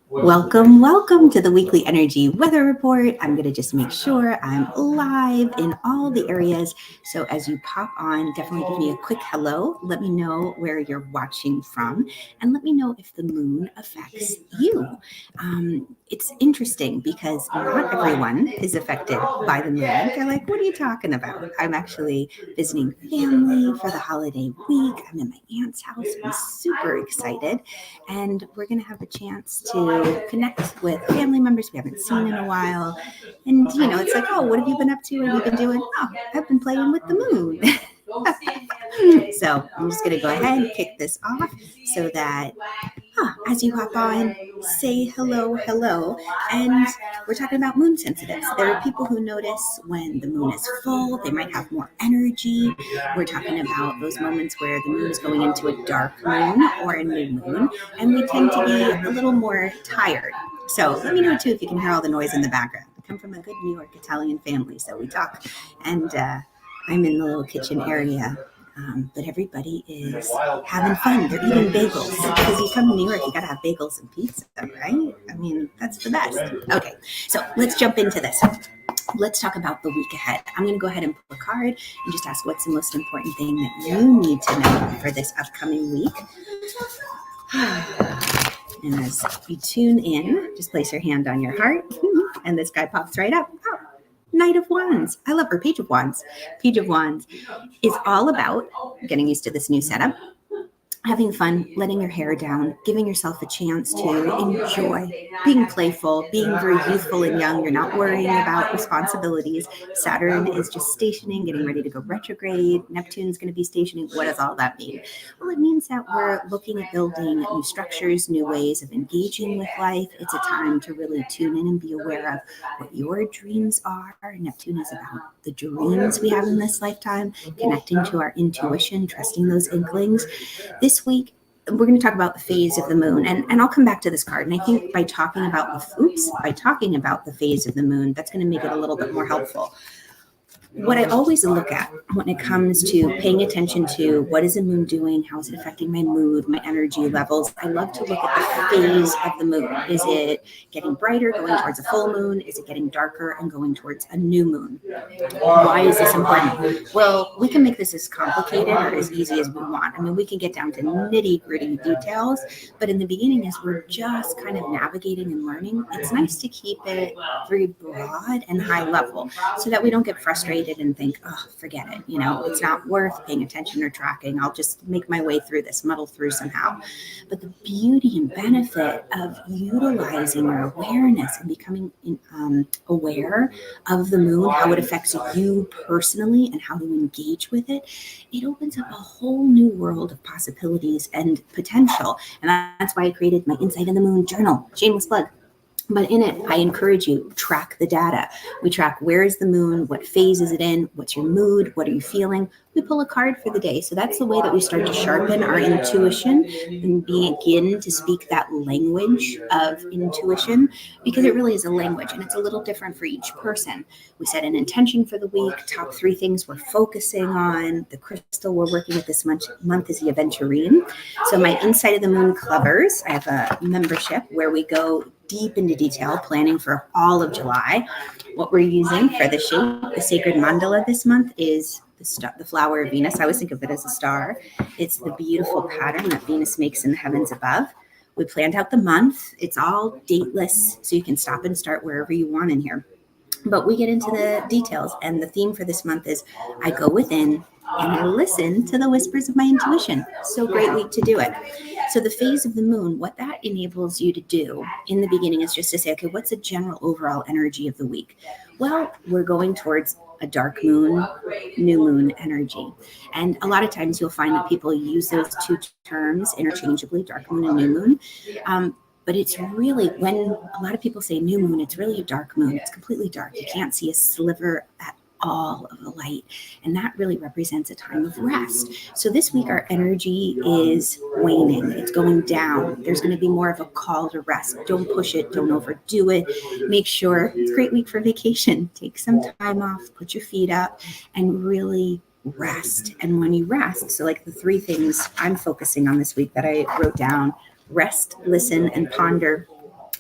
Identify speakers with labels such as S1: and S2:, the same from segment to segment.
S1: Welcome to the weekly energy weather report. I'm going to just make sure I'm live in all the areas. So as you pop on, definitely give me a quick hello. Let me know where you're watching from and let me know if the moon affects you. It's interesting because not everyone is affected by the moon. They're like, what are you talking about? I'm actually visiting family for the holiday week. I'm in my aunt's house. I'm super excited. And we're going to have a chance to connect with family members we haven't seen in a while. And, it's like, oh, what have you been up to? What have you been doing? Oh, I've been playing with the moon. So I'm just going to go ahead and kick this off so that as you hop on, say hello. And we're talking about moon sensitives. There are people who notice when the moon is full, they might have more energy. We're talking about those moments where the moon is going into a dark moon or a new moon, and we tend to be a little more tired. So let me know too if you can hear all the noise in the background. I come from a good New York Italian family, so we talk. And I'm in the little kitchen area. But everybody is having fun. They're eating bagels. Because you come to New York, you gotta have bagels and pizza, right? I mean, that's the best. Okay, so let's jump into this. Let's talk about the week ahead. I'm going to go ahead and pull a card and just ask what's the most important thing that you need to know for this upcoming week. And as you tune in, just place your hand on your heart, and this guy pops right up. Oh. Knight of Wands. I love her. Page of Wands. Page of Wands is all about getting used to this new setup, having fun, letting your hair down, giving yourself a chance to enjoy, being playful, being very youthful and young. You're not worrying about responsibilities. Saturn is just stationing, getting ready to go retrograde. Neptune's going to be stationing. What does all that mean? Well, it means that we're looking at building new structures, new ways of engaging with life. It's a time to really tune in and be aware of what your dreams are. Neptune is about the dreams we have in this lifetime, connecting to our intuition, trusting those inklings. This week, we're going to talk about the phase of the moon, and I'll come back to this card. And I think by talking about the phase of the moon, that's going to make it a little bit more helpful. What I always look at when it comes to paying attention to what is the moon doing, how is it affecting my mood, my energy levels, I love to look at the phase of the moon. Is it getting brighter, going towards a full moon? Is it getting darker and going towards a new moon? Why is this important? Well, we can make this as complicated or as easy as we want. I mean, we can get down to nitty-gritty details, but in the beginning, as we're just kind of navigating and learning, it's nice to keep it very broad and high level so that we don't get frustrated and think, oh, forget it. It's not worth paying attention or tracking. I'll just make my way through this, muddle through somehow. But the beauty and benefit of utilizing your awareness and becoming aware of the moon, how it affects you personally and how to engage with it, it opens up a whole new world of possibilities and potential. And that's why I created my Insight in the Moon journal. Shameless plug. But in it, I encourage you, track the data. We track where is the moon, what phase is it in, what's your mood, what are you feeling. We pull a card for the day. So that's the way that we start to sharpen our intuition and begin to speak that language of intuition, because it really is a language and it's a little different for each person. We set an intention for the week, top 3 things we're focusing on. The crystal we're working with this month is the aventurine. So my Insight of the Moon Clubbers, I have a membership where we go deep into detail, planning for all of July. What we're using for the shape, the sacred mandala this month is the flower of Venus. I always think of it as a star. It's the beautiful pattern that Venus makes in the heavens above. We planned out the month. It's all dateless, so you can stop and start wherever you want in here. But we get into the details, and the theme for this month is I go within and I listen to the whispers of my intuition. So great week to do it. So the phase of the moon, what that enables you to do in the beginning is just to say, okay, what's the general overall energy of the week? Well, we're going towards a dark moon, new moon energy. And a lot of times you'll find that people use those 2 terms interchangeably, dark moon and new moon. But it's really, when a lot of people say new moon, it's really a dark moon. It's completely dark. You can't see a sliver at all of the light. And that really represents a time of rest. So this week, our energy is waning. It's going down. There's going to be more of a call to rest. Don't push it. Don't overdo it. Make sure it's a great week for vacation. Take some time off, put your feet up, and really rest. And when you rest, so like the 3 things I'm focusing on this week that I wrote down: rest, listen, and ponder.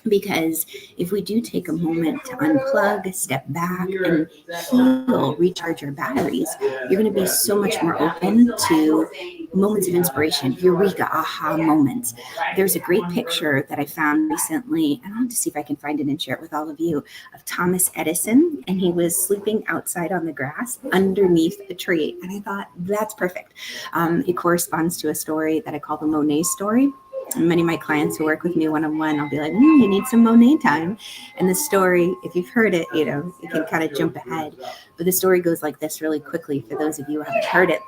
S1: Because if we do take a moment to unplug, step back, and heal, recharge our batteries, you're going to be so much more open to moments of inspiration, eureka, aha moments. There's a great picture that I found recently, and I'll have to see if I can find it and share it with all of you, of Thomas Edison, and he was sleeping outside on the grass underneath a tree. And I thought, that's perfect. It corresponds to a story that I call the Monet story. And many of my clients who work with me one-on-one, I'll be like, you need some Monet time. And the story, if you've heard it, you can kind of jump ahead. But the story goes like this really quickly for those of you who haven't heard it.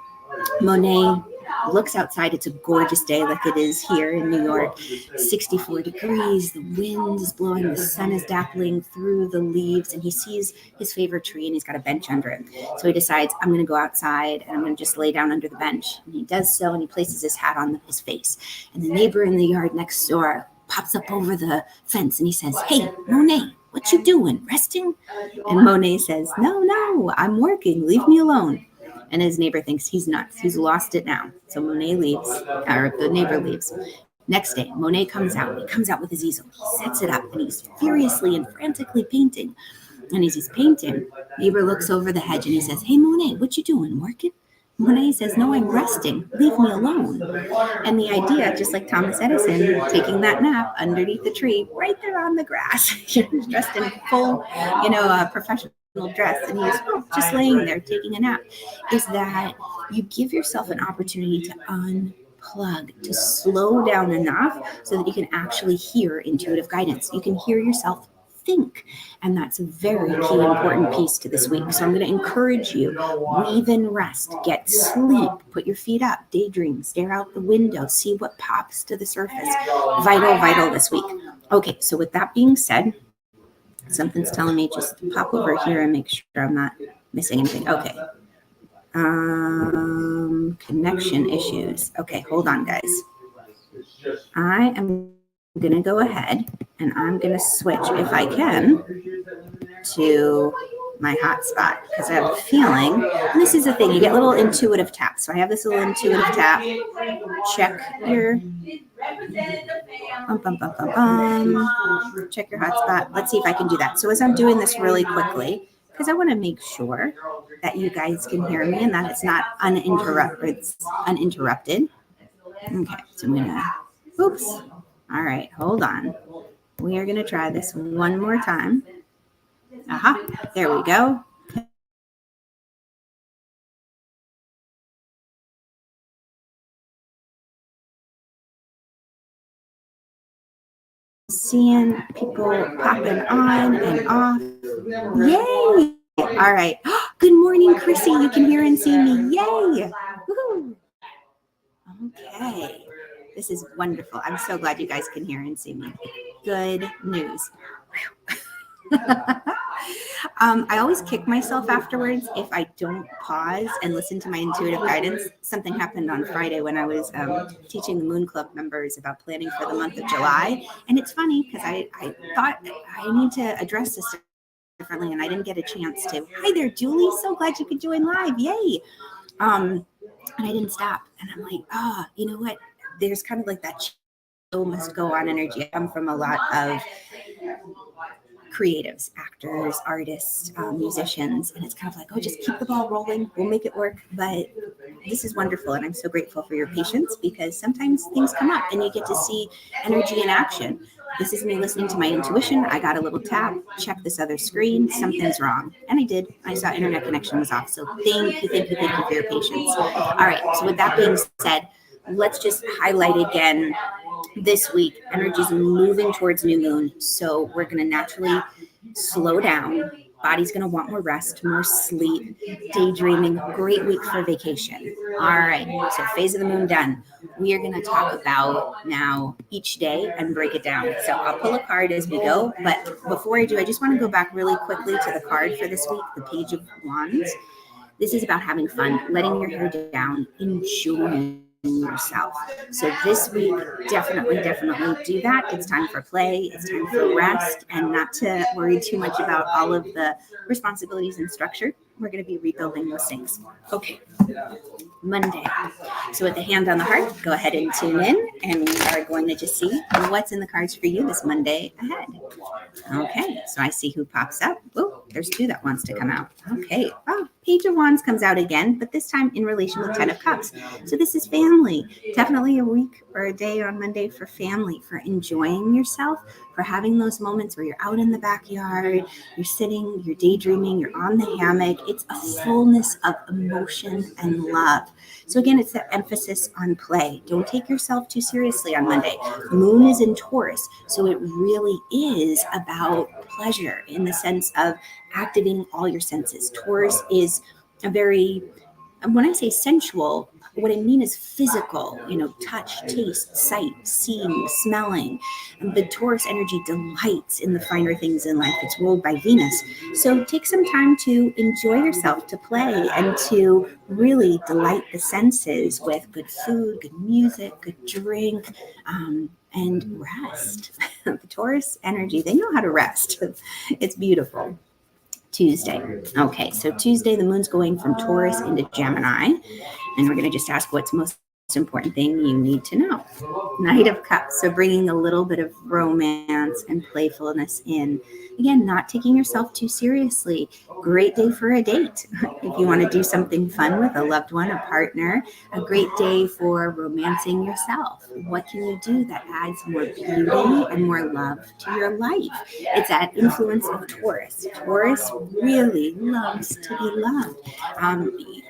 S1: Monet looks outside. It's a gorgeous day like it is here in New York. 64 degrees, the wind is blowing, the sun is dappling through the leaves, and he sees his favorite tree and he's got a bench under it. So he decides, I'm going to go outside and I'm going to just lay down under the bench. And he does so, and he places his hat on his face. And the neighbor in the yard next door pops up over the fence and he says, hey, Monet, what you doing? Resting? And Monet says, no, I'm working. Leave me alone. And his neighbor thinks he's nuts. He's lost it now. So Monet leaves, or the neighbor leaves. Next day, Monet comes out. He comes out with his easel. He sets it up, and he's furiously and frantically painting. And as he's painting, neighbor looks over the hedge, and he says, hey, Monet, what you doing? Working? Monet says, no, I'm resting. Leave me alone. And the idea, just like Thomas Edison taking that nap underneath the tree, right there on the grass, dressed in full, professional dress, and he's just laying there taking a nap, is that you give yourself an opportunity to unplug, to slow down enough so that you can actually hear intuitive guidance. You can hear yourself think, and that's a very key important piece to this week. So I'm going to encourage you, weave in rest, get sleep, put your feet up, daydream, stare out the window, see what pops to the surface. Vital this week. Okay, so with that being said, something's telling me just pop over here and make sure I'm not missing anything. Okay. Connection issues. Okay, hold on, guys. I am going to go ahead and I'm going to switch, if I can, to my hotspot, because I have a feeling, and this is the thing, you get little intuitive taps. So I have this little intuitive tap. Check your check your hotspot. Let's see if I can do that. So as I'm doing this really quickly, because I want to make sure that you guys can hear me and that it's not uninterrupted. Okay, so I'm gonna, oops. All right, hold on. We are gonna try this one more time. Aha, there we go. Seeing people popping on and off. Yay! All right. Good morning, Chrissy. You can hear and see me. Yay! Woo-hoo. Okay. This is wonderful. I'm so glad you guys can hear and see me. Good news. I always kick myself afterwards if I don't pause and listen to my intuitive guidance. Something happened on Friday when I was teaching the Moon Club members about planning for the month of July. And it's funny because I thought I need to address this differently and I didn't get a chance to. Hi there, Julie. So glad you could join live. Yay. And I didn't stop. And I'm like, you know what? There's kind of like that show must go on energy. I come from a lot of creatives, actors, artists, musicians, and it's kind of like, just keep the ball rolling, we'll make it work. But this is wonderful, and I'm so grateful for your patience, because sometimes things come up and you get to see energy in action. This is me listening to my intuition. I got a little tap, check this other screen, something's wrong. And I did. I saw internet connection was off. So thank you for your patience. All right, so with that being said, let's just highlight again. This week, energy is moving towards new moon. So we're going to naturally slow down. Body's going to want more rest, more sleep, daydreaming. Great week for vacation. All right. So phase of the moon done. We are going to talk about now each day and break it down. So I'll pull a card as we go. But before I do, I just want to go back really quickly to the card for this week, the Page of Wands. This is about having fun, letting your hair down, enjoying yourself. So this week, definitely do that. It's time for play. It's time for rest, and not to worry too much about all of the responsibilities and structure. We're going to be rebuilding those things. Okay. Monday. So with the hand on the heart, go ahead and tune in, and we are going to just see what's in the cards for you this Monday ahead. Okay, so I see who pops up. Oh, there's two that wants to come out. Okay, oh, Page of Wands comes out again, but this time in relation with 10 of Cups. So this is family. Definitely a week or a day on Monday for family, for enjoying yourself, for having those moments where you're out in the backyard, you're sitting, you're daydreaming, you're on the hammock. It's a fullness of emotion and love. So again, it's that emphasis on play. Don't take yourself too seriously on Monday. Moon is in Taurus, so it really is about pleasure in the sense of activating all your senses. Taurus is a very, when I say sensual, what I mean is physical, touch, taste, sight, seeing, smelling. And the Taurus energy delights in the finer things in life. It's ruled by Venus. So take some time to enjoy yourself, to play, and to really delight the senses with good food, good music, good drink, and rest. The Taurus energy, they know how to rest. It's beautiful. Tuesday. Okay, so Tuesday, the moon's going from Taurus into Gemini, and we're going to just ask what's most important thing you need to know. Knight of Cups, so bringing a little bit of romance and playfulness in. Again, not taking yourself too seriously. Great day for a date. If you want to do something fun with a loved one, a partner, a great day for romancing yourself. What can you do that adds more beauty and more love to your life? It's that influence of Taurus. Taurus really loves to be loved.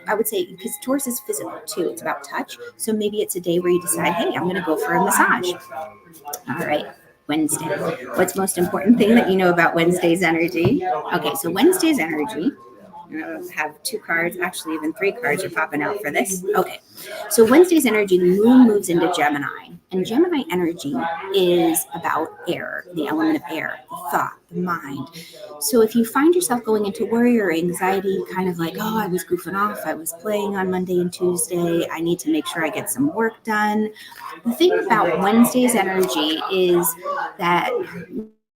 S1: I would say, because Taurus is physical too. It's about touch. So maybe it's a day where you decide, hey, I'm going to go for a massage. All right. Wednesday. What's most important thing that you know about Wednesday's energy? Okay, so Wednesday's energy, I have two cards, actually even three cards are popping out for this. Okay, so Wednesday's energy, the moon moves into Gemini, and Gemini energy is about air, the element of air, the thought, the mind. So if you find yourself going into worry or anxiety, kind of like, oh, I was goofing off, I was playing on Monday and Tuesday, I need to make sure I get some work done. The thing about Wednesday's energy is that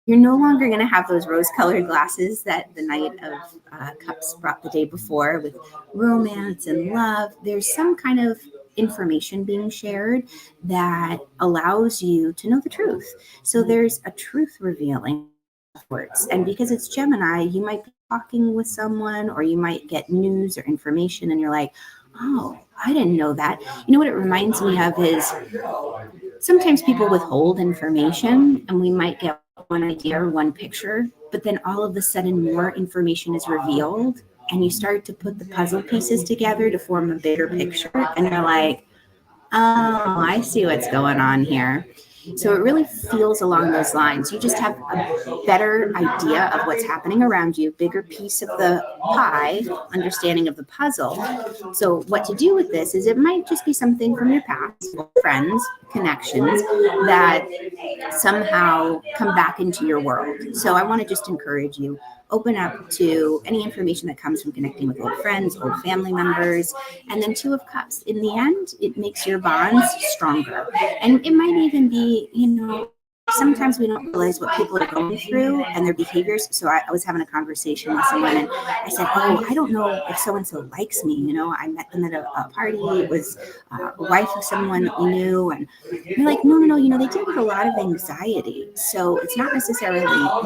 S1: you're no longer going to have those rose-colored glasses that the Knight of Cups brought the day before with romance and love. There's some kind of information being shared that allows you to know the truth. So there's a truth revealing words. And because it's Gemini, you might be talking with someone, or you might get news or information and you're like, oh, I didn't know that. You know what it reminds me of is sometimes people withhold information, and we might get one idea or one picture, but then all of a sudden more information is revealed, and you start to put the puzzle pieces together to form a bigger picture, and you're like, oh, I see what's going on here. So it really feels along those lines. You just have a better idea of what's happening around you, bigger piece of the pie, understanding of the puzzle. So what to do with this is it might just be something from your past, friends, connections that somehow come back into your world. So I want to just encourage you, open up to any information that comes from connecting with old friends, old family members. And then Two of Cups. In the end, it makes your bonds stronger. And it might even be, sometimes we don't realize what people are going through and their behaviors. So I was having a conversation with someone, and I said, oh, I don't know if so-and-so likes me. I met them at a party. It was a wife of someone that we knew. And you're like, no, they deal with a lot of anxiety. So it's not necessarily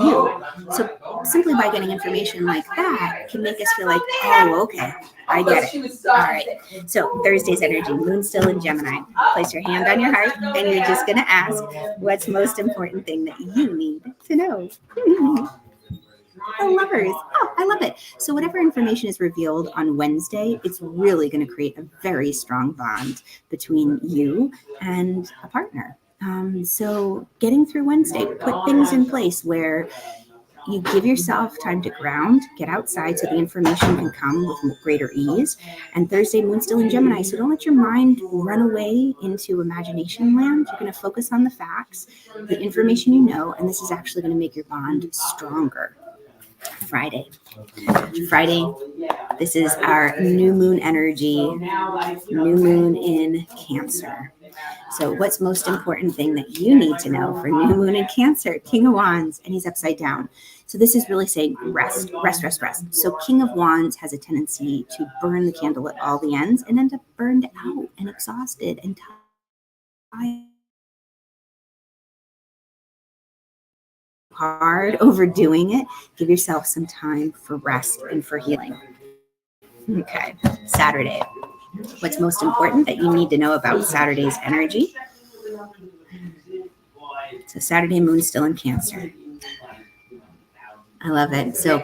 S1: you. So simply by getting information like that can make us feel like, oh, okay, I get it. All right. So Thursday's energy, moon still in Gemini. Place your hand on your heart, and you're just going to ask, what's most important thing that you need to know? The Lovers. Oh, I love it. So whatever information is revealed on Wednesday, it's really going to create a very strong bond between you and a partner. So getting through Wednesday, put things in place where you give yourself time to ground, get outside so the information can come with greater ease. And Thursday, moon still in Gemini, so don't let your mind run away into imagination land. You're going to focus on the facts, the information you know, and this is actually going to make your bond stronger. Friday. This is our new moon energy, new moon in Cancer. So what's most important thing that you need to know for new moon in Cancer? King of Wands, and he's upside down. So this is really saying rest, rest, rest, rest. So King of Wands has a tendency to burn the candle at all the ends and end up burned out and exhausted and tired. Hard overdoing it. Give yourself some time for rest and for healing. Okay, Saturday. What's most important that you need to know about Saturday's energy? So Saturday moon still in Cancer. I love it. So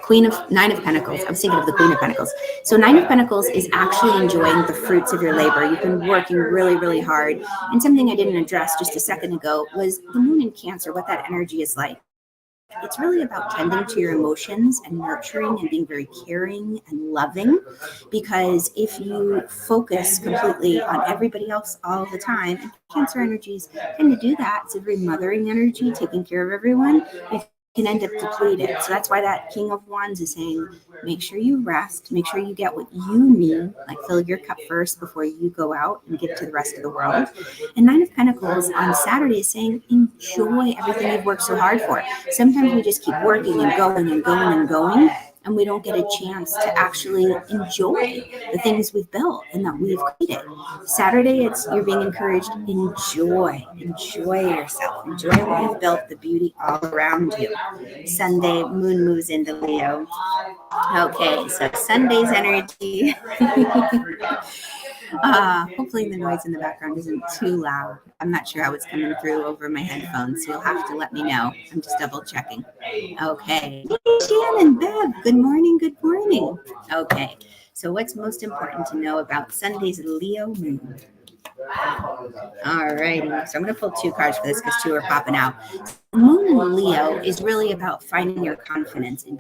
S1: Nine of Pentacles. I was thinking of the Queen of Pentacles. So Nine of Pentacles is actually enjoying the fruits of your labor. You've been working really, really hard. And something I didn't address just a second ago was the moon in Cancer, what that energy is like. It's really about tending to your emotions and nurturing and being very caring and loving, because if you focus completely on everybody else all the time, and Cancer energies tend to do that, it's a very mothering energy, taking care of everyone, it can end up depleted. So that's why that King of Wands is saying, make sure you rest, make sure you get what you need, like fill your cup first before you go out and give to the rest of the world. And Nine of Pentacles on Saturday is saying, enjoy everything you've worked so hard for. Sometimes we just keep working and going and going and going, and we don't get a chance to actually enjoy the things we've built and that we've created. Saturday, you're being encouraged, enjoy yourself, enjoy what you've built, the beauty all around you. Sunday, moon moves into Leo. Okay, so Sunday's energy. Hopefully the noise in the background isn't too loud. I'm not sure how it's coming through over my headphones, so you'll have to let me know. I'm just double checking. Okay. Hey, Shannon, Bev, good morning, good morning. Okay, so what's most important to know about Sunday's Leo moon? All righty, so I'm going to pull two cards for this because two are popping out. Moon in Leo is really about finding your confidence and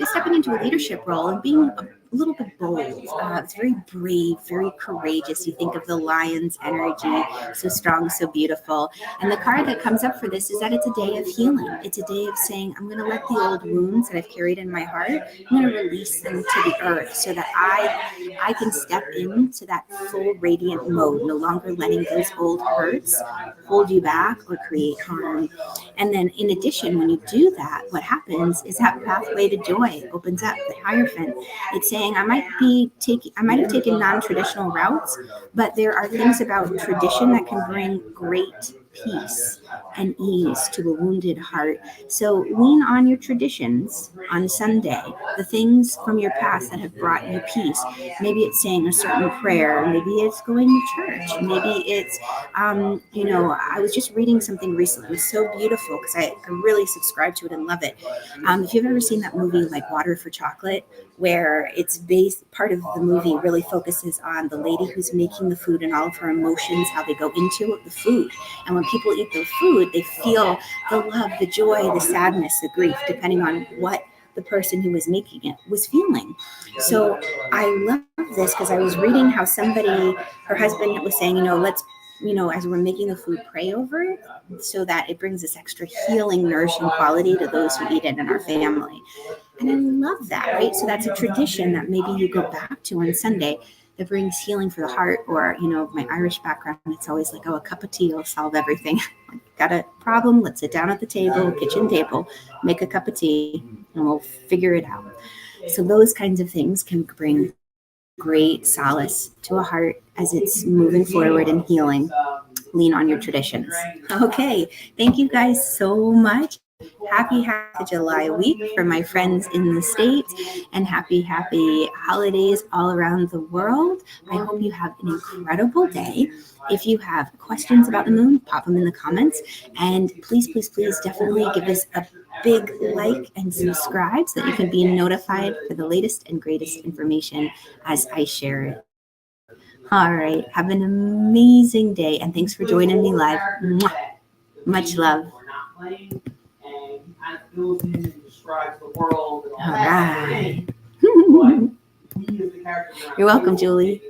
S1: stepping into a leadership role and being a little bit bold. It's very brave, very courageous. You think of the lion's energy, so strong, so beautiful. And the card that comes up for this is that it's a day of healing. It's a day of saying, I'm going to let the old wounds that I've carried in my heart, I'm going to release them to the earth so that I can step into that full radiant mode, no longer letting those old hurts hold you back or create harm. And then in addition, when you do that, what happens is that pathway to joy opens up, the Hierophant. It's saying I might have taken non-traditional routes, but there are things about tradition that can bring great peace and ease to a wounded heart. So lean on your traditions on Sunday, the things from your past that have brought you peace. Maybe it's saying a certain prayer, maybe it's going to church, maybe it's I was just reading something recently. It was so beautiful because I really subscribe to it and love it. If you've ever seen that movie like Water for Chocolate, where part of the movie really focuses on the lady who's making the food and all of her emotions, how they go into the food. And when people eat the food, they feel the love, the joy, the sadness, the grief, depending on what the person who was making it was feeling. So I love this because I was reading how her husband was saying, let's, as we're making the food, pray over it so that it brings this extra healing, nourishing quality to those who eat it in our family. And I love that, right? So that's a tradition that maybe you go back to on Sunday that brings healing for the heart. Or, my Irish background, it's always like, a cup of tea will solve everything. Got a problem? Let's sit down at the kitchen table, make a cup of tea, and we'll figure it out. So those kinds of things can bring great solace to a heart as it's moving forward and healing. Lean on your traditions. Okay, thank you guys so much. Happy July week for my friends in the States, and happy holidays all around the world. I hope you have an incredible day. If you have questions about the moon, pop them in the comments, and please definitely give us a big like and subscribe so that you can be notified for the latest and greatest information as I share it. All right, have an amazing day, and thanks for joining me live. Mwah. Much love. All right. You're welcome, Julie.